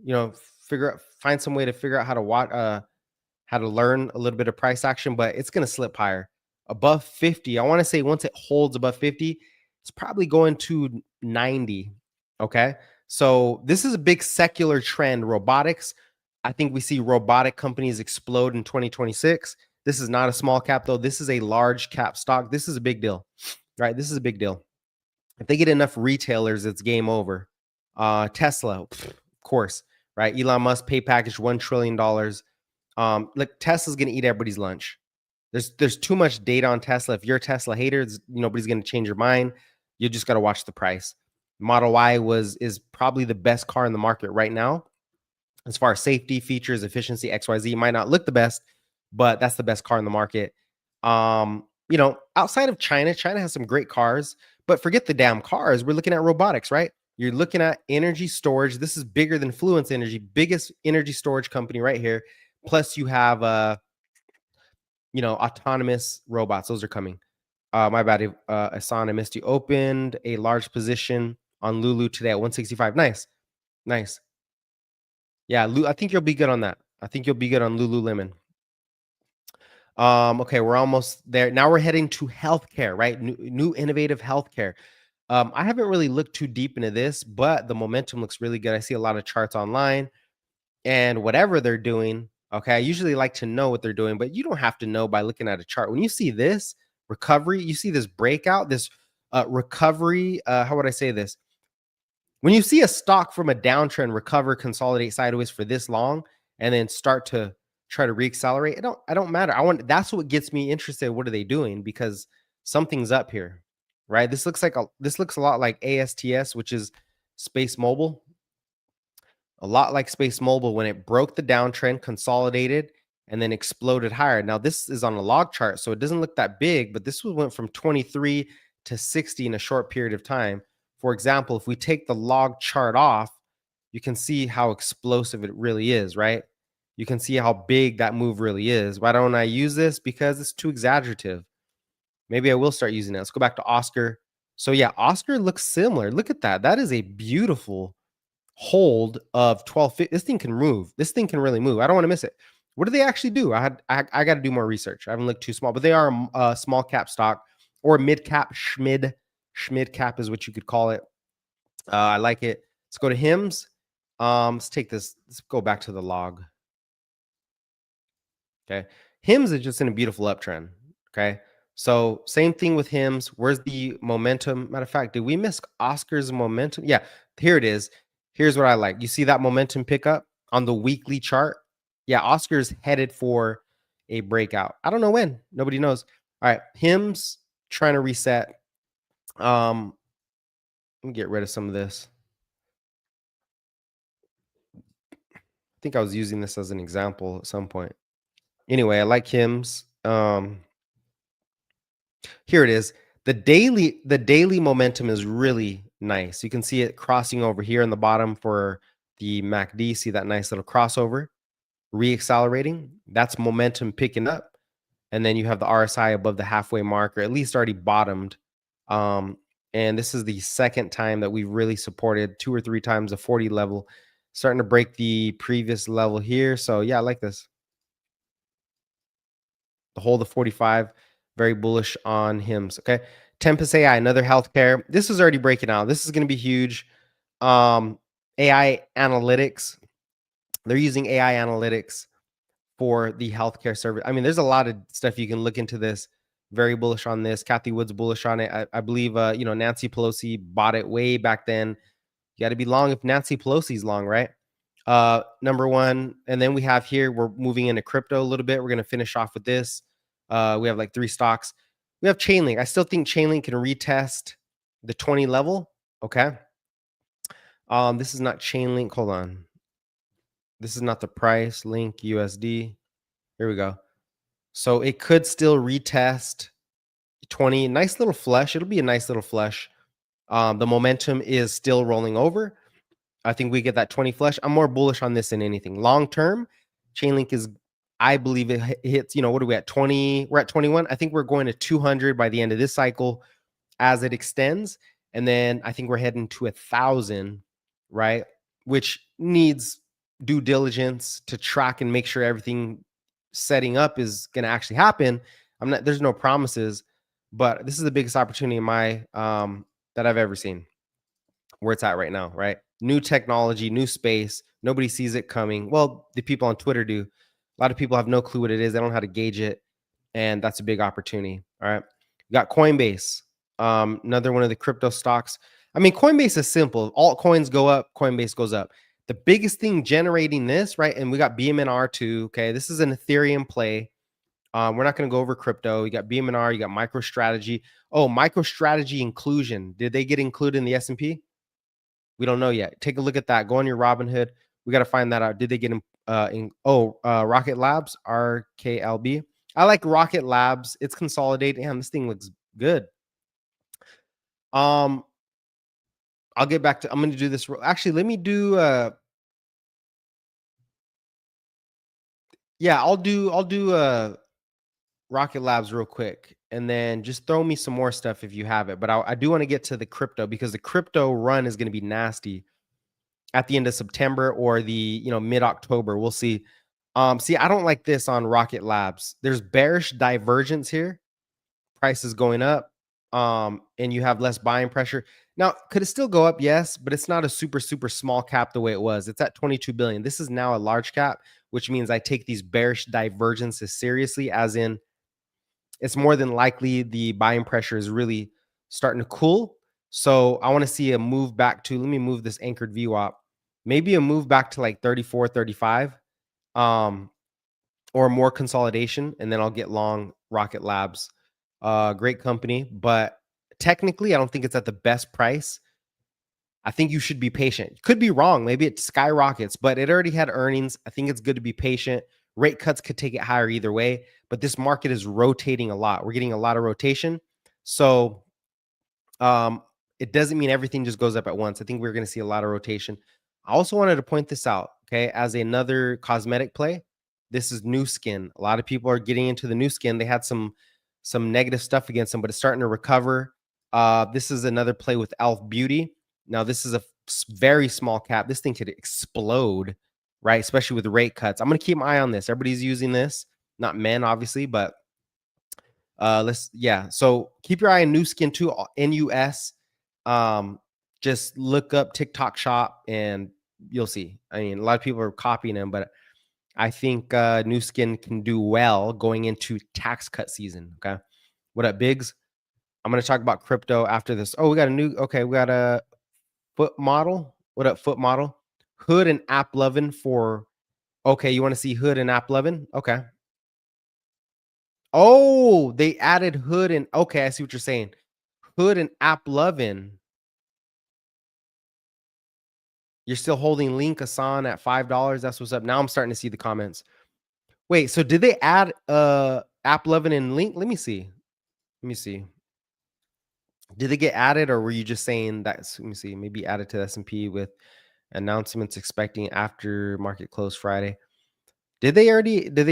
find some way to figure out how to watch, how to learn a little bit of price action, but it's going to slip higher above 50. I want to say once it holds above 50, it's probably going to 90. Okay. So this is a big secular trend. Robotics. I think we see robotic companies explode in 2026. This is not a small cap though. This is a large cap stock. This is a big deal, right? This is a big deal. If they get enough retailers, it's game over. Tesla, of course, right? Elon Musk pay package $1 trillion. Like Tesla's gonna eat everybody's lunch. There's too much data on Tesla. If you're a Tesla hater, nobody's gonna change your mind. You just gotta watch the price. Model Y is probably the best car in the market right now. As far as safety, features, efficiency, XYZ might not look the best, but that's the best car in the market. Outside of China, China has some great cars, but forget the damn cars. We're looking at robotics, right? You're looking at energy storage. This is bigger than Fluence Energy, biggest energy storage company right here. Plus, you have autonomous robots. Those are coming. My bad, Asan, I missed you. Opened a large position on Lulu today at 165. Nice. Yeah, I think you'll be good on that. I think you'll be good on Lululemon. Okay, we're almost there. Now we're heading to healthcare, right? New innovative healthcare. I haven't really looked too deep into this, but the momentum looks really good. I see a lot of charts online, and whatever they're doing, okay, I usually like to know what they're doing, but you don't have to know by looking at a chart. When you see this recovery, you see this breakout, this recovery. How would I say this? When you see a stock from a downtrend recover, consolidate sideways for this long, and then start to try to reaccelerate, I don't matter. That's what gets me interested. What are they doing? Because something's up here, right? This looks a lot like ASTS, which is Space Mobile. A lot like Space Mobile when it broke the downtrend, consolidated, and then exploded higher. Now this is on a log chart, so it doesn't look that big, but this went from 23 to 60 in a short period of time. For example, if we take the log chart off, you can see how explosive it really is, right? You can see how big that move really is. Why don't I use this? Because it's too exaggerative. Maybe I will start using it. Let's go back to Oscar. So yeah, Oscar looks similar. Look at that. That is a beautiful hold of 12. This thing can move. This thing can really move. I don't want to miss it. What do they actually do? I got to do more research. I haven't looked too small, but they are a small cap stock or mid cap. Schmid cap is what you could call it. I like it. Let's go to HIMSS. Let's take this. Let's go back to the log. Okay. HIMSS is just in a beautiful uptrend. Okay. So same thing with HIMSS. Where's the momentum? Matter of fact, did we miss Oscar's momentum? Yeah, here it is. Here's what I like. You see that momentum pick up on the weekly chart? Yeah, Oscar's headed for a breakout. I don't know when. Nobody knows. All right. HIMSS trying to reset. Let me get rid of some of this. I think I was using this as an example at some point. Anyway, I like HIMSS. Here it is. The daily momentum is really nice. You can see it crossing over here in the bottom for the MACD. See that nice little crossover, reaccelerating. That's momentum picking up. And then you have the RSI above the halfway mark, or at least already bottomed. And this is the second time that we've really supported, 2 or 3 times the 40 level, starting to break the previous level here. So yeah, I like this. The hold of 45, very bullish on HIMSS. Okay. Tempest AI, another healthcare. This is already breaking out. This is going to be huge. AI analytics. They're using AI analytics for the healthcare service. I mean, there's a lot of stuff you can look into this. Very bullish on this. Kathy Wood's bullish on it. I believe, Nancy Pelosi bought it way back then. You got to be long if Nancy Pelosi's long, right? Number one. And then we have here, we're moving into crypto a little bit. We're going to finish off with this. We have like 3 stocks. We have Chainlink. I still think Chainlink can retest the 20 level. Okay. This is not Chainlink. Hold on. This is not the price. Link USD. Here we go. So it could still retest 20. Nice little flush. It'll be a nice little flush. The momentum is still rolling over. I think we get that 20 flush. I'm more bullish on this than anything. Long term, Chainlink is, I believe it hits, what are we at? 20? We're at 21. I think we're going to 200 by the end of this cycle as it extends. And then I think we're heading to 1,000, right? Which needs due diligence to track and make sure everything setting up is going to actually happen. There's no promises, but this is the biggest opportunity in my, that I've ever seen where it's at right now, right? New technology, new space. Nobody sees it coming. Well, the people on Twitter do. A lot of people have no clue what it is. They don't know how to gauge it. And that's a big opportunity. All right. We got Coinbase, another one of the crypto stocks. I mean, Coinbase is simple. Altcoins go up, Coinbase goes up. The biggest thing generating this, right? And we got BMNR too. Okay. This is an Ethereum play. We're not going to go over crypto. You got BMNR, you got MicroStrategy. Oh, MicroStrategy inclusion. Did they get included in the S&P? We don't know yet. Take a look at that. Go on your Robinhood. We got to find that out. Did they get Rocket Labs, RKLB? I like Rocket Labs. It's consolidated. Damn, this thing looks good. I'll get back to, I'm going to do this. Actually, let me do, I'll do Rocket Labs real quick, and then just throw me some more stuff if you have it. But I do want to get to the crypto, because the crypto run is going to be nasty at the end of September or the mid-October. We'll see. See, I don't like this on Rocket Labs. There's bearish divergence here. Price is going up, and you have less buying pressure. Now, could it still go up? Yes, but it's not a super small cap the way it was. It's at 22 billion. This is now a large cap, which means I take these bearish divergences seriously, as in it's more than likely the buying pressure is really starting to cool. So I want to see a move back to, let me move this anchored VWAP, maybe a move back to like 34, 35, or more consolidation. And then I'll get long Rocket Labs. Great company, but technically I don't think it's at the best price. I think you should be patient. Could be wrong. Maybe it skyrockets, but it already had earnings. I think it's good to be patient. Rate cuts could take it higher either way, but this market is rotating a lot. We're getting a lot of rotation. So it doesn't mean everything just goes up at once. I think we're going to see a lot of rotation. I also wanted to point this out, okay, as another cosmetic play. This is Nu Skin. A lot of people are getting into the Nu Skin. They had some negative stuff against them, but it's starting to recover. This is another play with Elf Beauty. Now, this is a very small cap. This thing could explode, right? Especially with rate cuts. I'm going to keep my eye on this. Everybody's using this. Not men, obviously, but so keep your eye on Nu Skin too, NUS. Just look up TikTok Shop and you'll see. I mean, a lot of people are copying them, but I think Nu Skin can do well going into tax cut season. Okay. What up, Biggs? I'm going to talk about crypto after this. Oh, we got a Foot Model. What up, Foot Model? Hood and App Lovin for, okay, you want to see Hood and App Lovin? Okay. Oh, they added Hood and, okay, I see what you're saying. Hood and App Lovin. You're still holding Link Asan at $5. That's what's up. Now I'm starting to see the comments. Wait, so did they add App Lovin and Link? Let me see. Did they get added, or were you just saying that? Let me see. Maybe added to the S&P with announcements expecting after market close Friday. Did they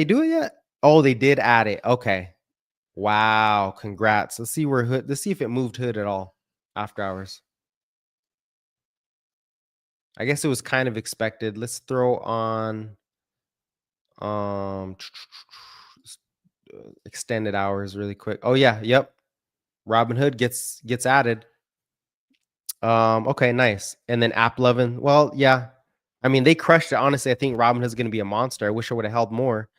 do it yet? Oh, they did add it. Okay. Wow. Congrats. Let's see if it moved Hood at all after hours. I guess it was kind of expected. Let's throw on extended hours really quick. Oh yeah, yep. Robinhood gets added. Okay, nice. And then App Lovin. Well, yeah. I mean, they crushed it. Honestly, I think Robinhood's going to be a monster. I wish I would have held more.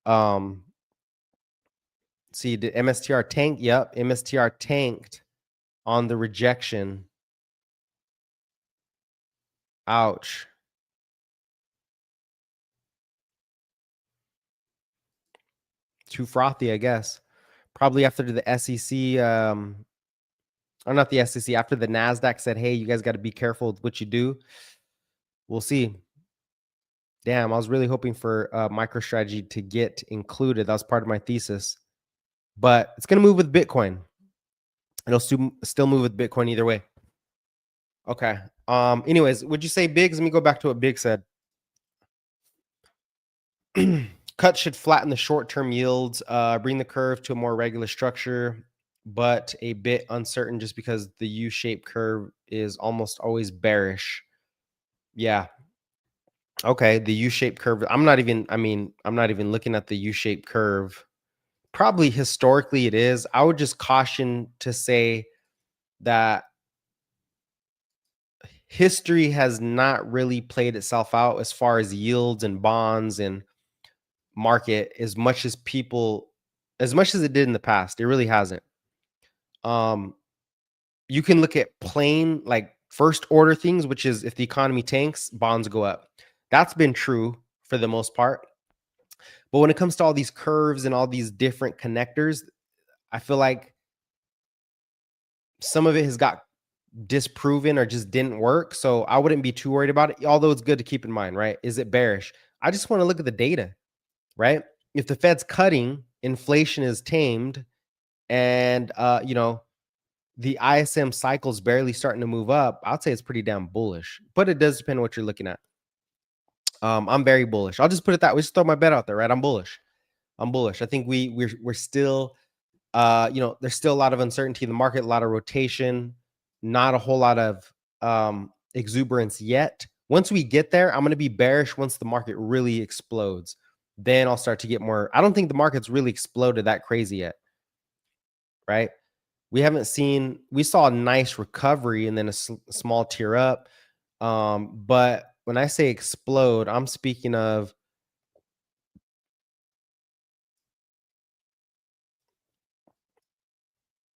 Um, see, did MSTR tank? Yep, MSTR tanked on the rejection. Ouch. Too frothy, I guess. Probably after the SEC, or not the SEC, after the NASDAQ said, hey, you guys got to be careful with what you do. We'll see. Damn, I was really hoping for MicroStrategy to get included. That was part of my thesis. But it's going to move with Bitcoin. It'll still move with Bitcoin either way. Okay. Anyways, would you say Biggs? Let me go back to what Big said. Cut should flatten the short-term yields, bring the curve to a more regular structure, but a bit uncertain just because the U-shaped curve is almost always bearish. Yeah. Okay, the U-shaped curve. I'm not even looking at the U-shaped curve. Probably historically it is. I would just caution to say that history has not really played itself out as far as yields and bonds and market as much as it did in the past. It really hasn't. You can look at plain like first order things, which is if the economy tanks, bonds go up. That's been true for the most part. But when it comes to all these curves and all these different connectors, I feel like some of it has got disproven or just didn't work. So I wouldn't be too worried about it. Although it's good to keep in mind, right? Is it bearish? I just want to look at the data, right? If the Fed's cutting, inflation is tamed, and the ISM cycle's barely starting to move up, I'd say it's pretty damn bullish. But it does depend on what you're looking at. I'm very bullish. I'll just put it that way. Just throw my bet out there, right? I'm bullish. I think we're still there's still a lot of uncertainty in the market, a lot of rotation, not a whole lot of exuberance yet. Once we get there, I'm going to be bearish once the market really explodes. Then I'll start to get more. I don't think the market's really exploded that crazy yet, right? We saw a nice recovery and then a small tear up. But when I say explode, I'm speaking of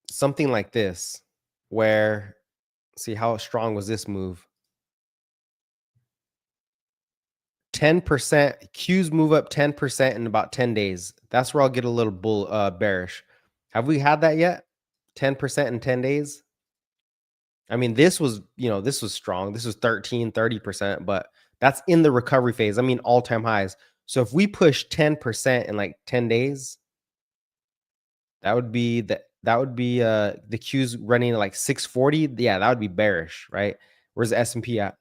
something like this, where see how strong was this move? 10%, Qs move up 10% in about 10 days. That's where I'll get a little bearish. Have we had that yet? 10% in 10 days? I mean, this was strong. This was 30%, but that's in the recovery phase. I mean, all-time highs. So if we push 10% in like 10 days, that would be the Qs running at like 640. Yeah, that would be bearish, right? Where's the S&P at?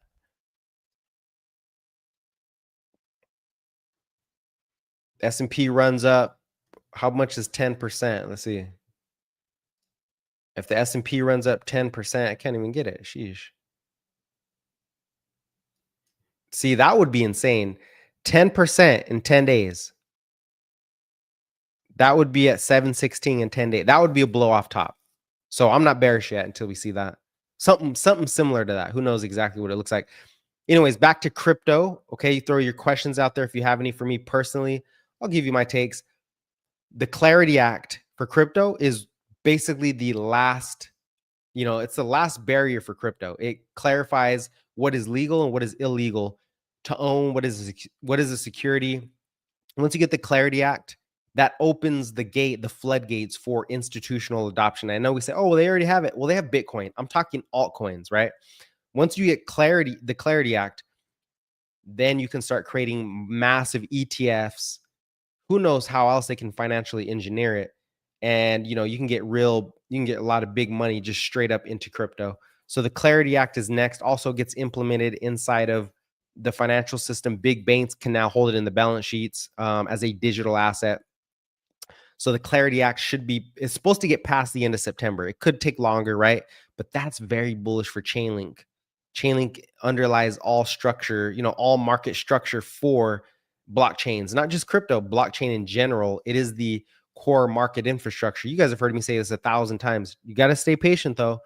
S&P runs up. How much is 10%? Let's see. If the S&P runs up 10%, I can't even get it. Sheesh. See, that would be insane. 10% in 10 days. That would be at 716 in 10 days. That would be a blow off top. So I'm not bearish yet until we see that. Something similar to that. Who knows exactly what it looks like. Anyways, back to crypto. Okay, you throw your questions out there if you have any for me personally. I'll give you my takes. The Clarity Act for crypto is basically the last, it's the last barrier for crypto. It clarifies what is legal and what is illegal to own, what is a security. Once you get the Clarity Act, that opens the floodgates for institutional adoption. I know we say, oh, well, they already have it. Well, they have Bitcoin. I'm talking altcoins, right? Once you get the Clarity Act, then you can start creating massive ETFs. Who knows how else they can financially engineer it? And you can get a lot of big money just straight up into crypto. So the Clarity Act is next. Also gets implemented inside of the financial system. Big banks can now hold it in the balance sheets as a digital asset. So the Clarity Act is supposed to get past the end of September. It could take longer, right? But that's very bullish for Chainlink. Chainlink underlies all structure, all market structure for blockchains, not just crypto, blockchain in general. It is the core market infrastructure. You guys have heard me say this 1,000 times. You got to stay patient though,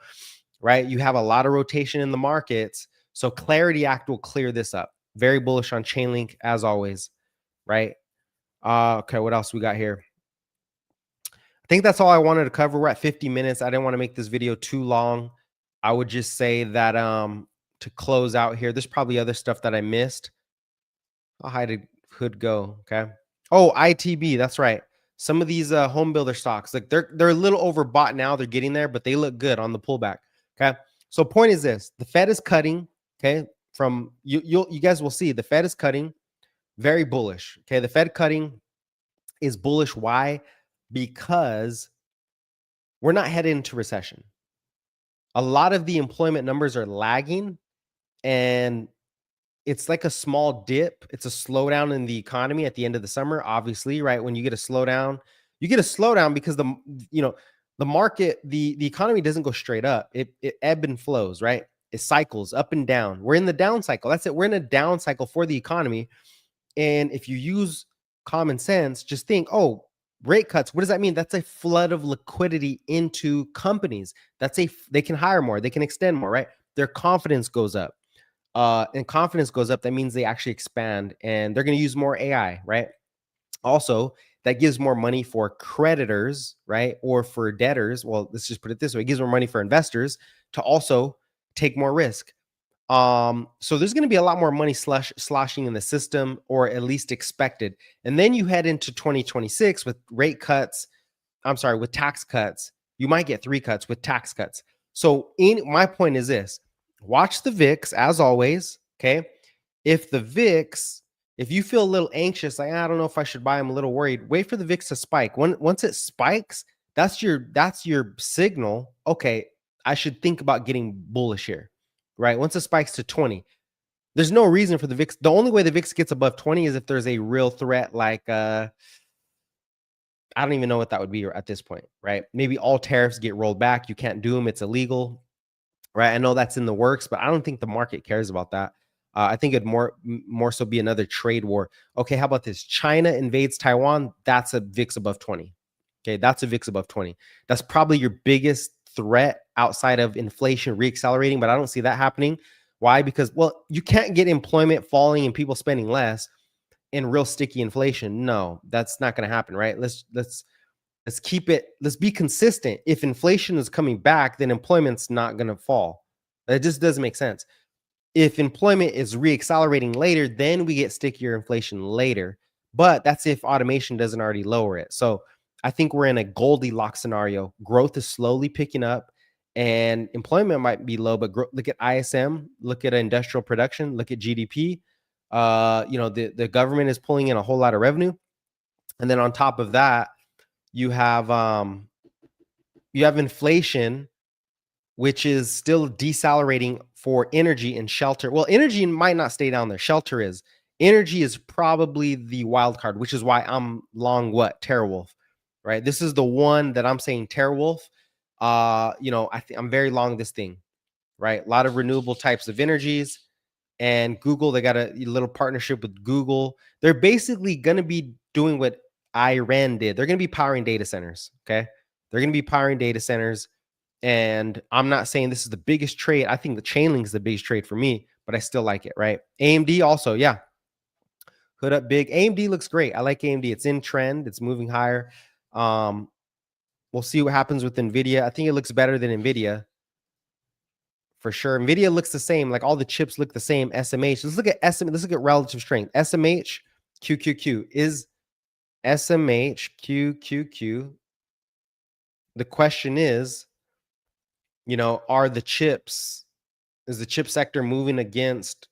right? You have a lot of rotation in the markets. So Clarity Act will clear this up. Very bullish on Chainlink as always, right? Okay, what else we got here? I think that's all I wanted to cover. We're at 50 minutes. I didn't want to make this video too long. I would just say that to close out here, there's probably other stuff that I missed. How did Hood go? Okay. Oh, ITB. That's right. Some of these home builder stocks, like they're a little overbought now. They're getting there, but they look good on the pullback. Okay. So point is this: the Fed is cutting. Okay. From you guys will see the Fed is cutting. Very bullish. Okay. The Fed cutting is bullish. Why? Because we're not headed into recession. A lot of the employment numbers are lagging, and it's like a small dip. It's a slowdown in the economy at the end of the summer, obviously, right? When you get a slowdown, because the market, the economy doesn't go straight up. It ebb and flows, right? It cycles up and down. We're in the down cycle. That's it. We're in a down cycle for the economy. And if you use common sense, just think, oh, rate cuts, what does that mean? That's a flood of liquidity into companies. They can hire more, they can extend more, right? Their confidence goes up. And confidence goes up, that means they actually expand and they're going to use more AI, right? Also, that gives more money for creditors, right? Or for debtors. Well, let's just put it this way: it gives more money for investors to also take more risk. So there's going to be a lot more money sloshing in the system, or at least expected. And then you head into 2026 with with tax cuts. You might get 3 cuts with tax cuts. So my point is this: watch the VIX as always. Okay. If you feel a little anxious, like, I don't know if I should buy, I'm a little worried, wait for the VIX to spike. Once it spikes, that's your signal. Okay, I should think about getting bullish here, right? Once it spikes to 20, there's no reason for the VIX. The only way the VIX gets above 20 is if there's a real threat, like I don't even know what that would be at this point, right? Maybe all tariffs get rolled back. You can't do them. It's illegal, right? I know that's in the works, but I don't think the market cares about that. I think it'd more so be another trade war. Okay, how about this? China invades Taiwan. That's a VIX above 20. Okay, that's a VIX above 20. That's probably your biggest threat outside of inflation reaccelerating, but I don't see that happening. Why? Because, well, you can't get employment falling and people spending less in real sticky inflation. No, that's not going to happen, right? Let's keep it. Let's be consistent. If inflation is coming back, then employment's not going to fall. It just doesn't make sense. If employment is reaccelerating later, then we get stickier inflation later. But that's if automation doesn't already lower it. So I think we're in a Goldilocks scenario. Growth is slowly picking up, and employment might be low, but look at ISM, look at industrial production, look at GDP. The government is pulling in a whole lot of revenue, and then on top of that, you have inflation, which is still decelerating for energy and shelter. Well, energy might not stay down there. Shelter is. Energy is probably the wild card, which is why I'm long Terra Wolf, right? This is the one that I'm saying Terra Wolf. I'm very long this thing, right? A lot of renewable types of energies. And Google, they got a little partnership with Google. They're basically going to be doing what Iran did. They're going to be powering data centers, okay? They're going to be powering data centers. And I'm not saying this is the biggest trade. I think the Chainlink is the biggest trade for me, but I still like it, right? AMD also, yeah. Hood up big. AMD looks great. I like AMD. It's in trend. It's moving higher. We'll see what happens with NVIDIA. I think it looks better than NVIDIA for sure. NVIDIA looks the same. Like all the chips look the same. SMH. Let's look at Let's look at relative strength. SMH, QQQ. Is SMH, QQQ. The question is, is the chip sector moving against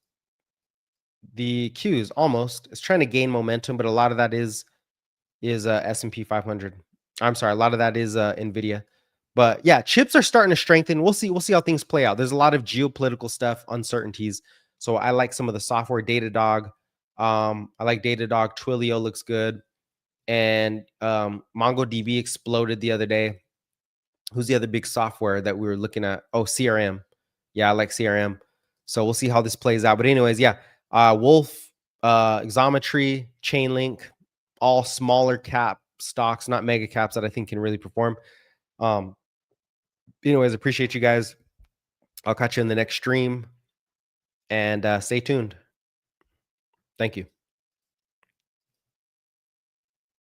the Qs? Almost. It's trying to gain momentum, but a lot of that is S&P 500. I'm sorry, a lot of that is NVIDIA. But yeah, chips are starting to strengthen. We'll see how things play out. There's a lot of geopolitical stuff, uncertainties. So I like some of the software. Datadog. I like Datadog. Twilio looks good. And MongoDB exploded the other day. Who's the other big software that we were looking at? Oh, CRM. Yeah, I like CRM. So we'll see how this plays out. But anyways, yeah, Wolf, Xometry, Chainlink, all smaller cap stocks, not mega caps that I think can really perform. Anyways, appreciate you guys. I'll catch you in the next stream, and stay tuned. Thank you.